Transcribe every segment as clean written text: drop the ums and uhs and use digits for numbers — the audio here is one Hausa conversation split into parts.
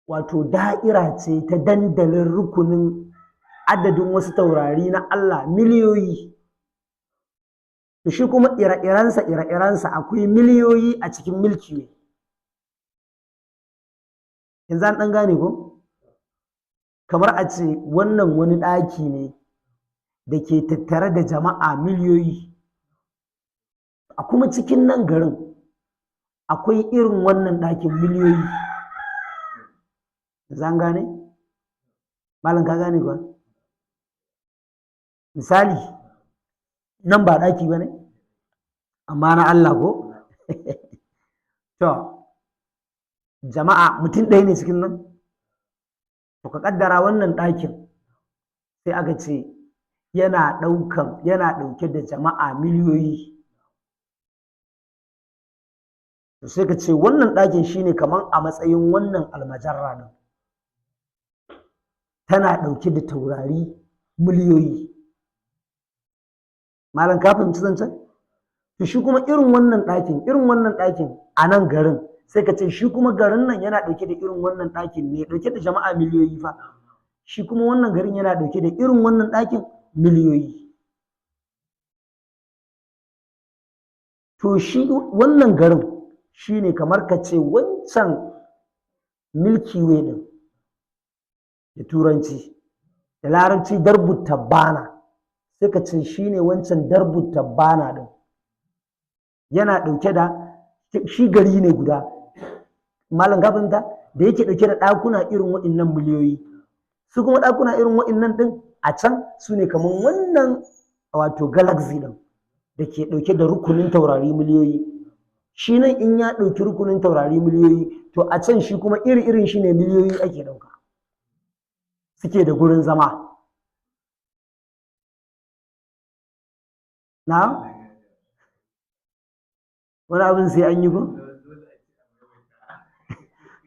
wato da'ira ce ta dandalin rukunin adadin wasu taurari na Allah miliyoyi. To shi kuma ire-irensa akwai miliyoyi a cikin Milky Way. Yanzu an ɗan gane ko? Kamar a ce wannan wani ɗaki ne da ke tattare da jama'a miliyoyi. A kuma cikin nan garin akwai irin wannan ɗakin miliyoyi. Yanzu an gane? Malam ka gane ba? Misali, nan ba ɗaki ba ne? Amma na Allah ko? To, jama'a mutum ɗaya ne cikin nan? To ka ƙaddara wannan ɗakin sai aka ce yana ɗauke da jama'a miliyoyi. To sai ka ce wannan ɗakin shine kamar a matsayin wannan almajarra nan. Tana ɗauke da taurari miliyoyi. Malam ka fahimci zancen? To shi kuma irin wannan ɗakin a nan garin sai ka ce shi kuma garin nan yana ɗauke da irin wannan ɗakin ne ɗauke da jama'a miliyoyi fa. Shi kuma wannan garin yana ɗauke da irin wannan ɗakin miliyoyi. To shi wannan garin shi ne kamar ka ce wancan Milky Way ɗin da turanci, da larabci darbu tabbana, sai ka ce shi ne wancan darbu tabbana ɗin. Yana ɗauke da shi gari ne guda. Malam gafinta da yake ɗauke da ɗakuna irin waɗannan miliyoyi. Su kuma ɗakuna irin waɗannan ɗin a can su ne kamar wannan wato galaxy ɗin da ke ɗauke da rukunin taurari miliyoyi. Shi nan in ya ɗauki rukunin taurari miliyoyi, to a can shi kuma iri-irin shi ne miliyoyi ake ɗauka. Suke da gurin zama. Na? Wani abin sai an yi ko?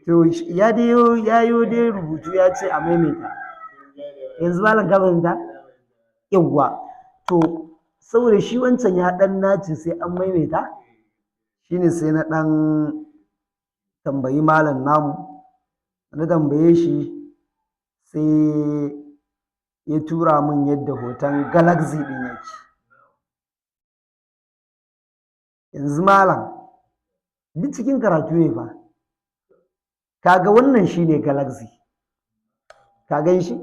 To ya yo dai rubutu ya ce a maimaita. Yanzu malam ka fahimta? Yawwa. To saboda shi wancan ya ɗan naci sai an maimaita, shine sai na ɗan tambayi malam namu. Na tambaye shi sai ya tura min yadda hoton galaxy ɗin yake. Yanzu malam duk cikin karatu ne fa. Kaga wannan shine galaxy. Ka gan shi?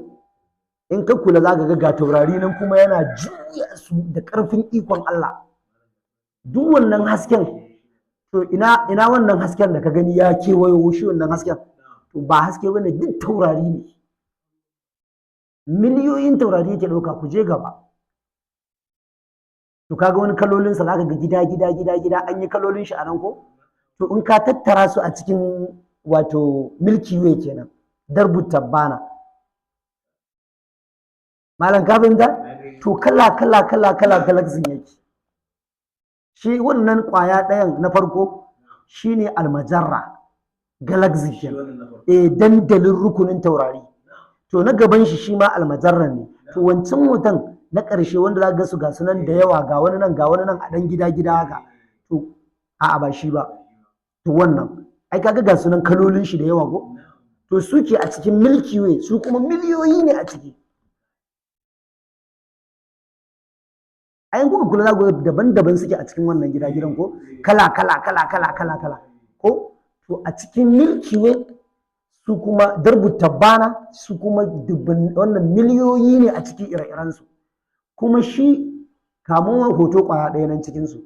In ka kula za ka ga taurari nan kuma yana juya su da ƙarfin ikon Allah. Duk wannan hasken, to ina wannan hasken da ka gani ya kewayo shi wannan hasken? To ba haske bane, duk taurari ne. Miliyoyin taurari yake ɗauka, ku je gaba. To kaga wani kalolinsa za ka ga gida an yi kalolin shi a nan ko? To in ka tattara su a cikin wato Milky Way kenan, darbu tabbana. Malam ka fahimta? To kala galaxy yake. Shi wannan ƙwaya ɗayan na farko shine almajarra galaxy kenan. Dandalin rukunin taurari. To na gaban shi ma almajarra ne. To wancan hoton na ƙarshe wanda za ka ga su ga sunan da yawa, ga wani nan a ɗan gida haka. To a'a ba shi ba. To wannan ai kaga ga sunan kalolin shi da yawa ko? To suke a cikin Milky Way, su kuma miliyoyi ne a ciki. Ai kuka kula za ku daban-daban suke a cikin wannan gidan ko? Kala ko? To a cikin Milky Way su kuma darbu tabbana, su kuma wannan miliyoyi ne a cikin ire-irensu. Kuma shi kamun hoto ƙwaya ɗaya nan cikinsu.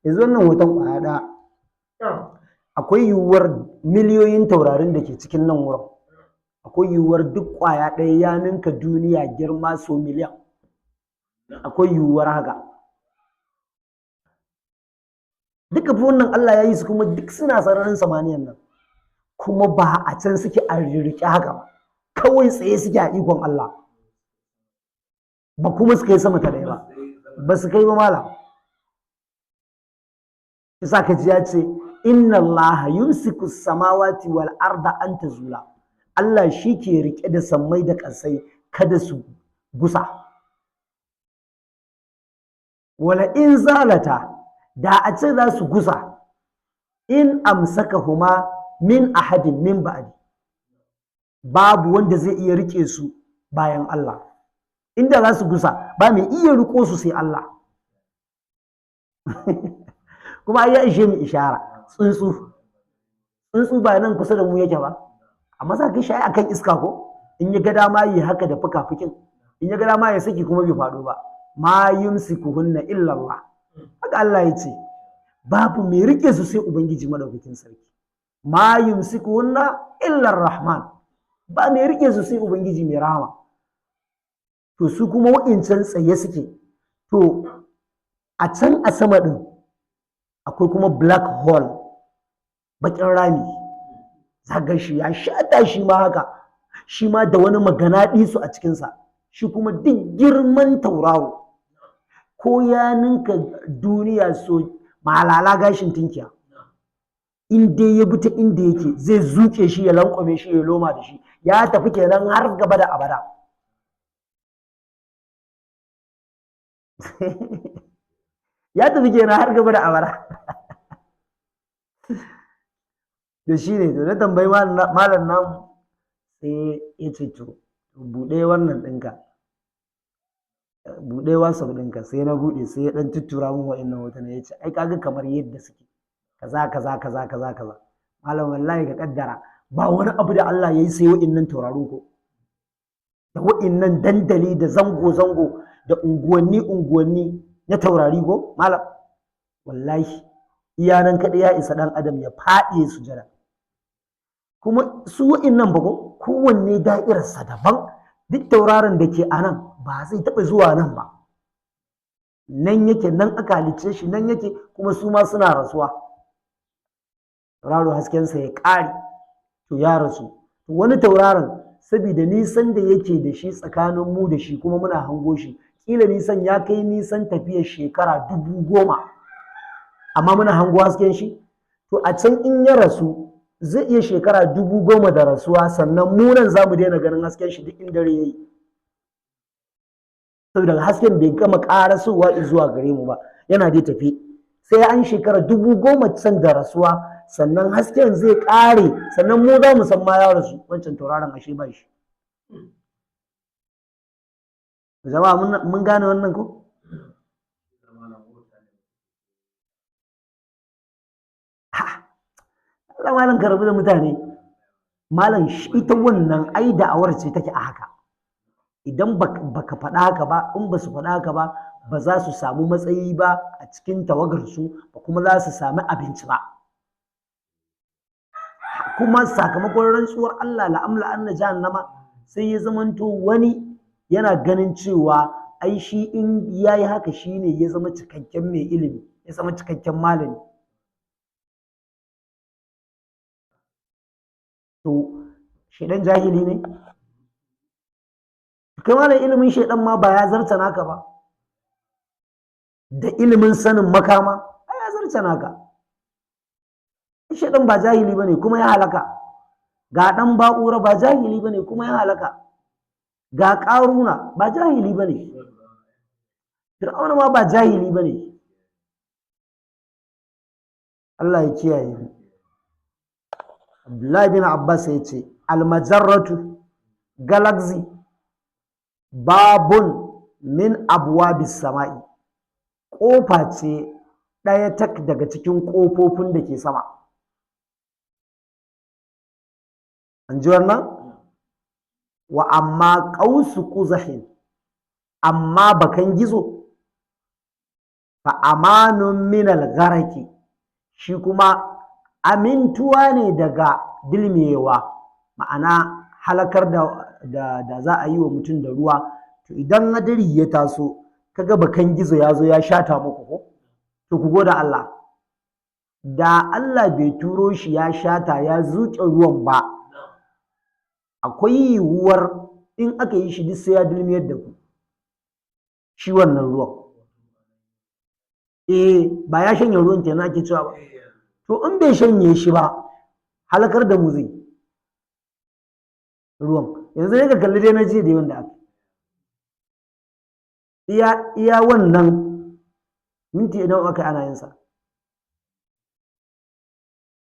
Yanzu wannan hoton ƙwaya ɗaya. Akwai yiwuwar miliyoyin taurarin da ke cikin nan wurin. Akwai yiwuwar duk ƙwaya ɗaya ya ninka duniya girma sau miliyan. Akwai yiwuwar haka. Duka fi wannan Allah ya yi su kuma duk suna sararin samaniyan nan. Kuma ba a can suke a rirriƙe haka ba. Kawai tsaye suke a ikon Allah. Ba kuma su kai sama ta ɗaya ba. Ba su kai ba malam. Isa ka ji ya ce, inna Allah yumsiku samawati wal arda an tazula. Allah shi ke riƙe da sammai da ƙasai kada su gusa. Wala in zalata, da a ce za su gusa, in amsakahuma min ahadin min ba'di. babu wanda zai iya rike su bayan Allah. Inda za su gusa ba mai iya riko su sai Allah. Kuma ai ya ishe mu ishara, tsuntsu ba nan kusa da mu yake ba, amma za ka shi akan iska ko, in ya ga dama yi haka da fuka-fukin, in ya ga dama ya saki kuma bai faɗo ba. Ma yumsikuhunna illa Allah, haka Allah ya ce babu mai rike su sai Ubangiji madaukakin sarki. Ma yumsikuhunna illa Rahman, ba mai rike su sai Ubangiji mai rahama. To su kuma wa'incan tsaye suke, to a can a sama ɗin akwai kuma black hole, baƙin rami, zaga shi ya shata shi ma haka, shi ma da wani maganaɗisu a cikinsa, shi kuma duk girman tauraro ko ya ninka duniya so malala gashin tinkiya, in dai ya bi ta inda yake zai zuke shi ya lankwame shi ya loma da shi, ya tafi kenan har gaba da abada. Ya tafi kenan har gaba da abada. Da shi ne, to na tambayi malam namu sai ya ce to buɗe wannan ɗinka, buɗe WhatsApp ɗinka, sai na buɗe sai ya ɗan tuttura min wa'innan hotunan, ya ce ai kaga kamar yadda suke kaza kaza kaza kaza kaza. Malam wallahi ka kaddara ba wani abu da Allah ya yi sai wa'innan tauraro ko, da wa'innan dandali da zango zango da unguwanni unguwanni na taurari ko malam, wallahi iyanan kaɗai ya isa ɗan adam ya faɗi sujada. Kuma su wa'innan ba ko kowanne da'irarsa daban, duk tauraron da ke a nan ba zai taɓa zuwa nan ba, nan yake, nan aka halicce shi, nan yake, kuma su ma suna rasuwa. Tauraro haskensa ya ƙare to ya rasu. Wani tauraron saboda nisan da yake da shi tsakanin mu da shi kuma muna hango shi, kila nisan ya kai nisan tafiyar shekara 10,000, amma muna hango hasken shi. To a can in ya rasu zai iya shekara 10,000 da rasuwa, sannan mu nan za mu daina ganin hasken shi duk in dare ya yi, saboda hasken bai gama ƙarasowa zuwa gare mu ba, yana dai tafi. Sai an shekara 10,000 can da rasuwa sannan hasken zai ƙare, sannan mu za mu san ma ya rasu, wancan tauraron ashe ba shi. Jama'a mun gane wannan ko? Allah malam ka rabu da mutane. Malam ita wannan ai da'awar ce take a haka. Idan baka faɗa haka ba, in ba su faɗa haka ba, ba za su samu matsayi ba a cikin tawagarsu, ba kuma za su sami abinci ba. Kuma sakamakon rantsuwar Allah la'amla anna jahannama, sai ya zamanto wani yana ganin cewa ai shi in yayi haka shine ya zama cikakken mai ilimi, ya zama cikakken malami. To shedan jahili ne? Kai malam ilimin shedan ma ba ya zarta naka ba, da ilimin sanin makama ba ya zarta naka. Shedan ba jahili bane kuma ya halaka. Ga dan ba'ura ba jahili bane kuma ya halaka. Ga ƙaruna ba jahili bane. Fir'auna ma ba jahili bane. Allah ya kiyaye mu. Abdullahi bin Abbas ya ce al-majarratu galaxy babun min abwabis sama'i, ƙofa ce ɗaya tak daga cikin ƙofofin da ke sama. An ji wannan? Wa amma qausu quzahin, amma bakan gizo fa amanun min al-gharaki, shi kuma amintuwa ne daga dilmiyewa, ma'ana halakar da za a yi wa mutum da ruwa. To idan hadari ya taso kaga bakan gizo ya zo ya shata muku ko, to ku goda Allah. Da Allah bai turo shi ya shata ya zuƙe ruwan ba, akwai yiwuwar in aka yi shi duk sai ya dilmiyar da ku shi wannan ruwan. Ba ya shanye ruwan kenan ake cewa ba. To in bai shanye shi ba, halakar da mu zai ruwan. Yanzu ne ka kalli dai na jiya da yawan da aka iya wannan minti idan aka ana yin sa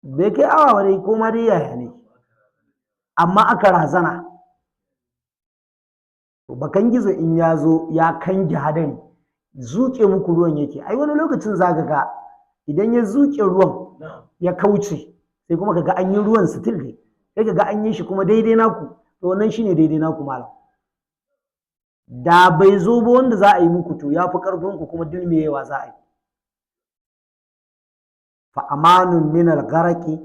bai kai awa ba dai, ko ma dai yaya ne. amma aka razana. To bakan gizo in ya zo ya kange hadari zuke muku ruwan yake, ai wani lokacin za ga idan ya zuke ruwan ya kauce sai kuma kaga an yi ruwan still dai, sai kaga an yi shi kuma daidai naku, to wannan shine daidai naku malam. Da bai zo ba wanda za a yi muku to ya fi ƙarfin ku kuma dilmiyewa za a yi. Fa amanun min al-gharaqi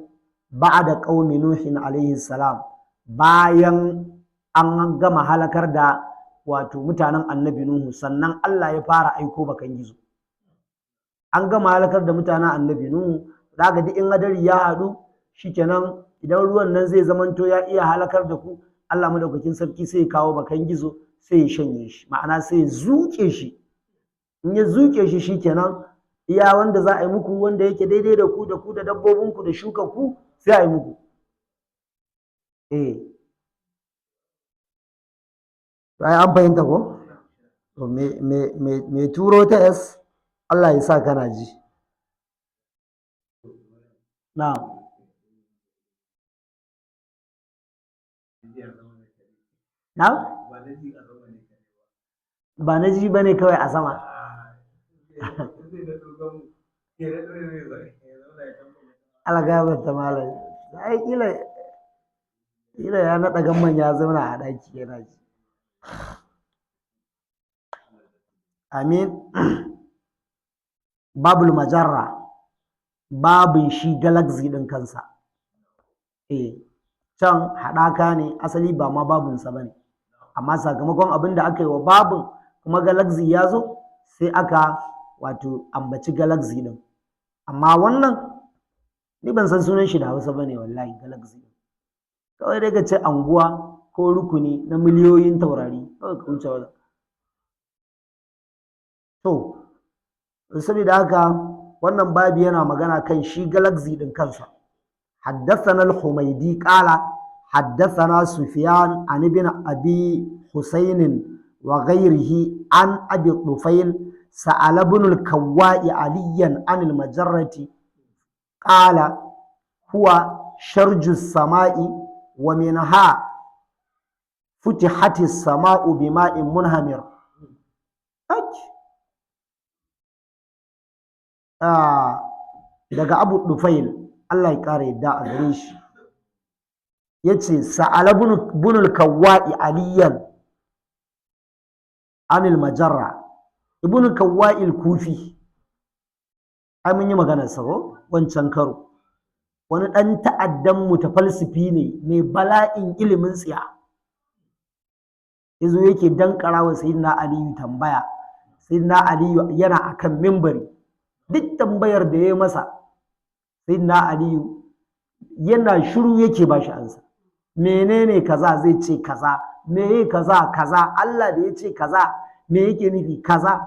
ba'da qaumi nuhin alaihi salam, bayan an gama halakar da wato mutanen annabi Nuhu sannan Allah ya fara aiko bakan gizo. An gama halakar da mutanen annabi Nuhu, zaka duk in hadari ya haɗu shikenan idan ruwan nan zai zamanto ya iya halakar da ku, Allah madaukakin sarki sai ya kawo bakan gizo sai ya shanye shi, ma'ana sai ya zuke shi. In ya zuke shi shikenan iya wanda za a yi muku wanda yake daidai da ku da dabbobinku da shuka ku sai a yi muku. Ai an fahimta ko? To me turo ta S Allah ya sa kana ji. Na. Na? Ba na ji bane kawai a sama. Allah gafarta malam. Ai kila ya naɗa gamman ya zauna a ɗaki yana ji. Amin. Babul majarra, babin shi galaxy ɗin kansa. Can haɗaka ne asali ba ma babinsa ba ne, amma sakamakon abin da aka yi wa babin kuma galaxy ya zo sai aka wato ambaci galaxy ɗin. Amma wannan ni ban san sunan shi da Hausa ba ne wallahi galaxy. Kawai dai ka ce anguwa ko rukuni na miliyoyin taurari kawai ka wuce wajen. To, saboda haka wannan babi yana magana kan shi galaxy ɗin kansa. حدثنا الحميدي قال حدثنا سفيان عن ابن أبي حسين وغيره عن أبي الطفيل سأل ابن الكواء عليا عن المجرة قال هو شرج السماء ومنها فتحت السماء بماء منهمر. daga Abu Dufail Allah ya kare yadda a gare shi yace sa'ala bunul kawwa'i aliyan anil majarra. Ibn kawwa'i al-kufi ai mun yi maganar sa wancan karo, wani dan ta'addan mutafalsifi ne mai bala'in ilimin tsiya, yazo yake dankara wa sayyidina Ali tambaya. Sayyidina Ali yana akan minbari, duk tambayar da ya masa sayyidina Aliyu yana shiru yake ba shi ansa. Menene kaza zai ce kaza, meye kaza kaza, Allah da ya ce kaza me yake nufi kaza,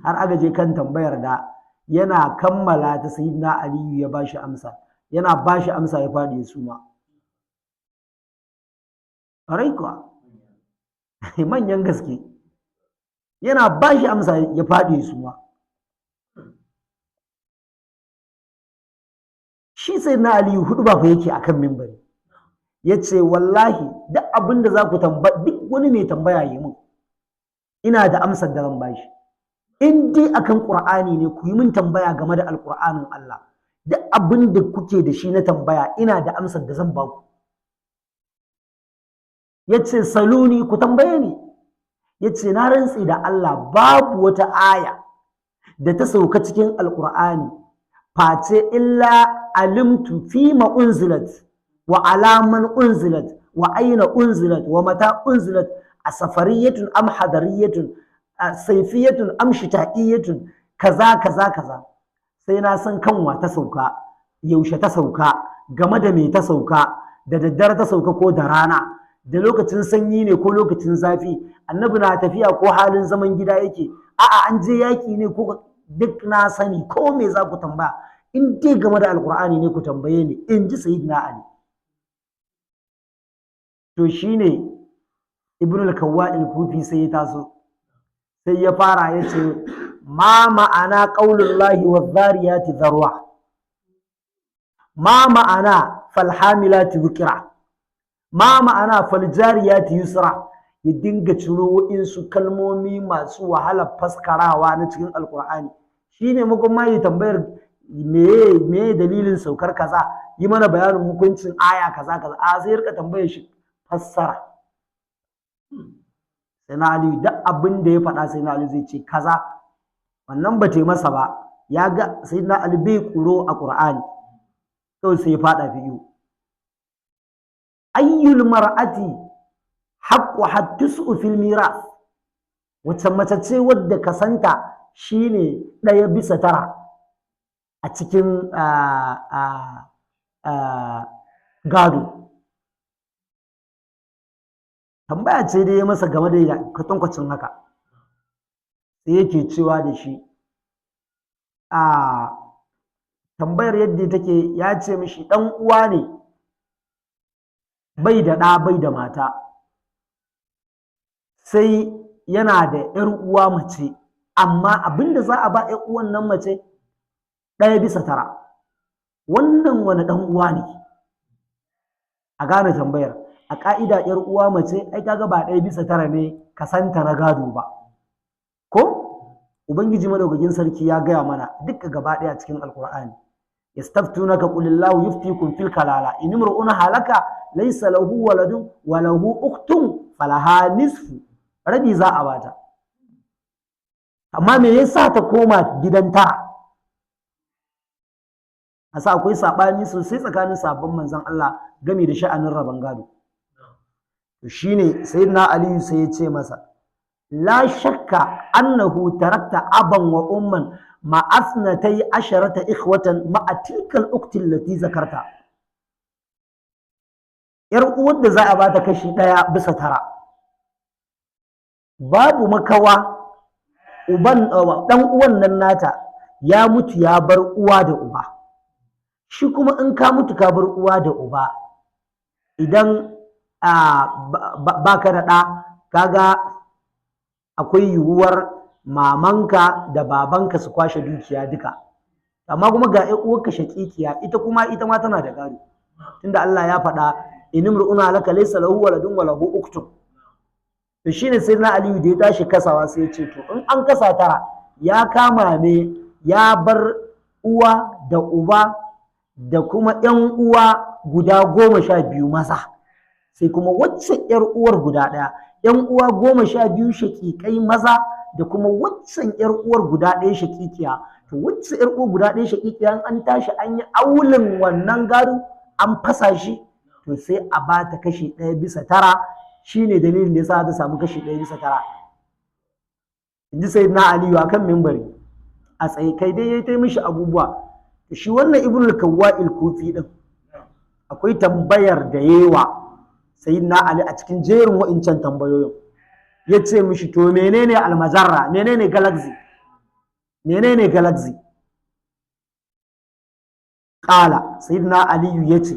har aka je kan tambayar da yana kammala ta sayyidina Aliyu ya ba shi amsa, yana ba shi amsa ya faɗi ya suma. Ƙwarai kuwa manyan gaske, yana ba shi amsa ya faɗi ya suma. Shi sai na Aliyu hudu ba fa yake akan mimbari, ya ce wallahi duk abin da za ku tambaya, duk wani mai tambaya yi min, ina da amsar da zan bashi. In dai akan Qur'ani ne ku yi min tambaya game da Alƙur'anin Allah, duk abin da kuke da shi na tambaya ina da amsar da zan baku. Ya ce saluni, ku tambaye ni. Ya ce na rantsi da Allah babu wata aya da ta sauka cikin Alƙur'ani face illa alimtu fima unzilat wa alaman unzilat wa aina unzilat wa mata unzilat, a safariyatun am hadariyatun, a saifiyatun am shita'iyatun, kaza kaza kaza. Sai na san kanwa ta sauka, yaushe ta sauka, game da me ta sauka, da daddare ta sauka ko da rana, da lokacin sanyi ne ko lokacin zafi, annabi na tafiya ko halin zaman gida yake, a'a an je yaki ne ko, duk na sani. Ko me za ku tambaya in dai game da Alƙur'ani ne ku tambaye ni, in ji sayyidina Ali. To shine Ibn al-Kawwa'i al-Kufi sai ya taso sai ya fara ya ce ma ma'ana qaulullahi wadh-dhariyati dharwa, ma ma'ana falhamilati dhikra, ma ma'ana fal jariyati yusra, ya dinga ciro waɗansu kalmomi masu wahalar faskarawa na cikin alkur'ani shine makon ma yi tambayar meye dalilin saukar kaza, yi mana bayanin hukuncin aya kaza kaza, a sai rika tambayar shi fassara. sai na Ali duk abin da ya faɗa sai na Ali zai ce kaza, wannan ba ta masa ba, ya ga sai na Ali bai kuro a Qur'ani, kawai sai ya faɗa fiye. Ayyul mar'ati haqqu hattisu fil miras, wacce mace ce wadda kasanta shine 1/9 a cikin gado. Tambaya ce dai ya masa game da kwatankwacin haka, sai yake cewa da shi tambayar yadda take, ya ce mishi ɗan uwa ne bai da ɗa bai da mata, sai yana da ‘yar uwa mace, amma abinda za a ba ‘yar uwan nan mace 1/9. Wannan wani ɗan uwa ne? A gane tambayar. A ƙa'ida ‘yar uwa mace ai kaga ba 1/9 ne kasanta na gado ba, ko Ubangiji madaukakin sarki ya gaya mana duka gaba ɗaya cikin Alƙur'ani. Yastaftunaka qulillahu yuftikum fil kalala in imru'un halaka laysa lahu waladun wa lahu ukhtun falaha nisfu, rabi za a bata. Amma me yasa ta koma gidan tara? Asa akwai sabani sosai tsakanin sabon manzon Allah game da sha'anin rabon gado. To shine sayyidina Ali sai ya ce masa la shakka annahu tarakta aban wa umman ma asnatai asharata ikhwatan ma tilkal ukti allati zakarta. Yar uwar da za a bata kashi 1/9, babu makawa uban dan uwan nan nata ya mutu ya bar uwa da uba. Shi kuma in ka mutu ka bar uwa da uba, idan baka da ɗa, kaga akwai yiwuwar mamanka da babanka su kwashe dukiya duka, amma kuma ga ƴan uwarka shaqiqiya, ita ma tana da gado, tunda Allah ya faɗa in imru'un halaka laysa lahu waladun wa lahu ukhtun. To shine sai na Aliyu da ya tashi kasawa sai ya ce to in an kasa tara, ya kama ne ya bar uwa da uba da kuma ƴan uwa guda 12 maza, sai kuma waccan ƴar uwar guda ɗaya, ƴan uwa 12 shaƙiƙai maza da kuma waccan ƴar uwar guda ɗaya shaƙiƙiya. To wacce ƴar uwar guda ɗaya shaƙiƙiya an tashi an yi aulin wannan gado an fasa shi, to sai a ba ta kashi 1/9. Shine dalilin da yasa ta samu kashi 1/9. Inji sayyidina Aliyu akan mimbari a tsaye, kai dai yayi ta mishi abubuwa. Shi wannan Ibnul Kawwa'il Kufi din akwai tambayar da yawa sayyidina Ali a cikin jerin wa'incan tambayoyin, ya ce mishi to menene almajarra, menene galaxy, menene galaxy? Qala sayyidina Aliyu ya ce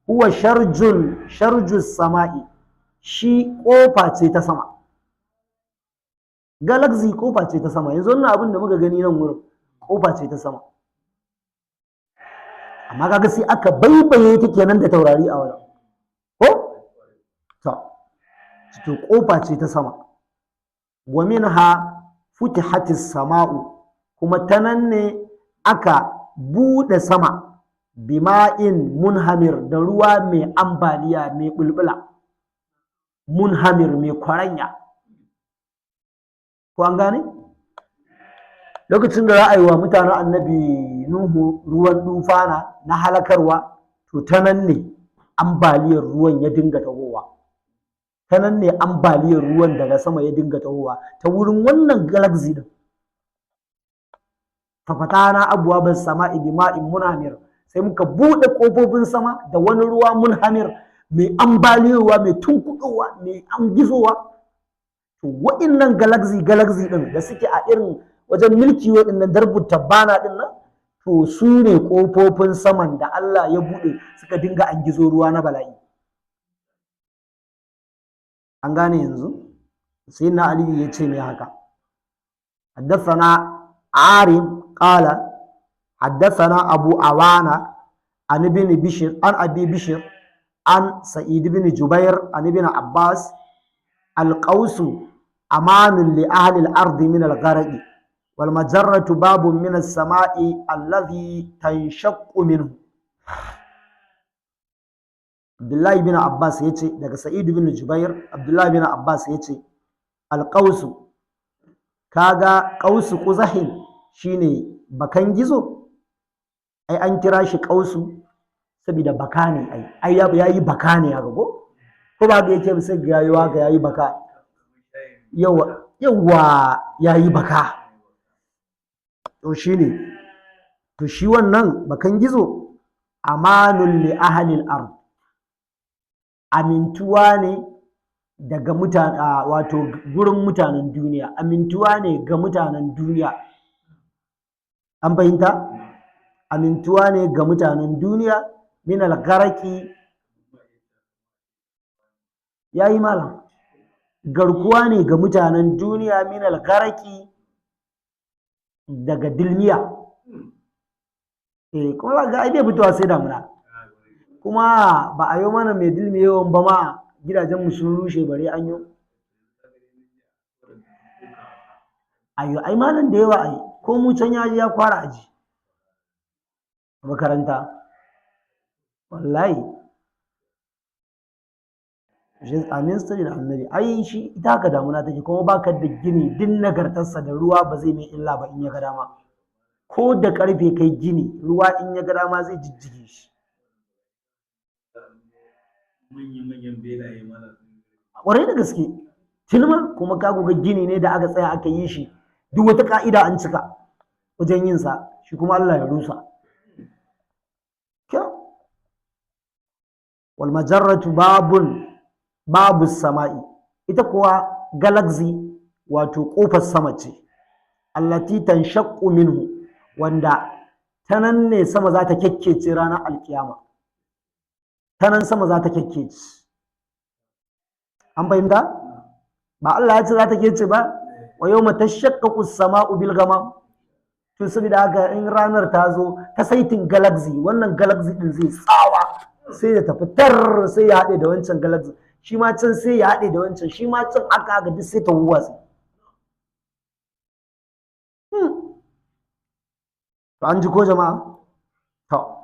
huwa sharjus sama'i, shi kofa ce ta sama. Galaxy kofa ce ta sama, yanzu wannan abin da muka gani nan wurin kofa ce ta sama, amma kaga sai aka baibaye ta kenan da taurari a wajen, ko to kofa ce ta sama. Wa minha futihatis sama'u, kuma ta nan ne aka bude sama, bima'in munhamir, da ruwa mai ambaliya mai bulbula, munhamir mai kwaranya. Ko an gane? Lokacin da za a yi wa mutanen annabi Nuhu ruwan dufana na halakarwa, to ta nan ne ambaliyar ruwan ya dinga tahowa, ta nan ne ambaliyar ruwan daga sama ya dinga tahowa, ta wurin wannan galaxy din. Fafatana abwaabas sama'i bima'in munhamir, sai muka buɗe ƙofofin sama da wani ruwa munhamir mai ambaliyowa, mai tunkuɗowa, mai angizowa. To waɗannan galaxy ɗin da suke a irin wajen Milky Way ɗin nan, darbut tabbana ɗin nan, to su ne ƙofofin saman da Allah ya buɗe suka dinga angizo ruwa na bala'i. An gane yanzu? Sai na Aliyu ya ce mai haka. Haddathana Arim qala حدثنا أبو عوانة عن ابن بشر عن أبي بشر an Sa'id ibn Jubair an ibn Abbas al-qawsu amanun li ahli al-ard min al-gharq wal majarratu babun min as-sama'i alladhi tanshaqqu minhu. Abdullahi bin Abbas yace daga Sa'id ibn Jubair, Abdullahi bin Abbas yace al-qawsu, kaga qawsu quzahin shine bakan gizo, ai an kira shi qawsu saboda baka ne, ai yayi baka ne haka ko ba ga yake sai ga yayi waka yayi baka, yawa yayi baka, to shine, to shi wannan bakan gizo amanul li ahli al-ard, amintuwa ne daga mutane, wato gurin mutanen duniya, amintuwa ne ga mutanen duniya, an fahimta, amintuwa ne ga mutanen duniya min al-gharqi, yayi malam, garkuwa ne ga mutanen duniya min al-gharqi, daga dilmiya. Kuma ga ai bai fitowa sai damuna, kuma ba a yi mana mai dilmiyewan ba ma, gidajen mu sun rushe bare an yi. Ayo ai malam da yawa ai, ko mu can ya je ya kwara aji makaranta, wallahi amin sirri da annabi, ai shi ita haka damuna take, kuma baka da gini din nagartarsa da ruwa ba zai mai illa ba in ya ga dama, ko da karfe kai gini ruwa in ya ga dama zai jijjige shi. Manyan belaye mana ƙwarai da gaske, tilma kuma ka ga gini ne da aka tsaya aka yi shi duk wata ka'ida an cika wajen yin sa, shi kuma Allah ya rusa. Wal majarratu babu sama'i, ita kuwa galaxy wato kofar sama ce, allati tanshaqqu minhu, wanda ta nan ne sama za ta kyakkece ranar alkiyama, ta nan sama za ta kyakkece, an fahimta? Ba Allah ya ce za ta kyakkece ba, wa yawma tashaqqaqu as-sama'u bil ghamam, to saboda haka in ranar ta zo ta saitin galaxy, wannan galaxy din zai tsawa sai ya tafi tar, sai ya haɗe da wancan galaxy, shi ma can sai ya haɗe da wancan, shi ma can aka duk sai ta wuwatsa. To an ji ko jama'a? To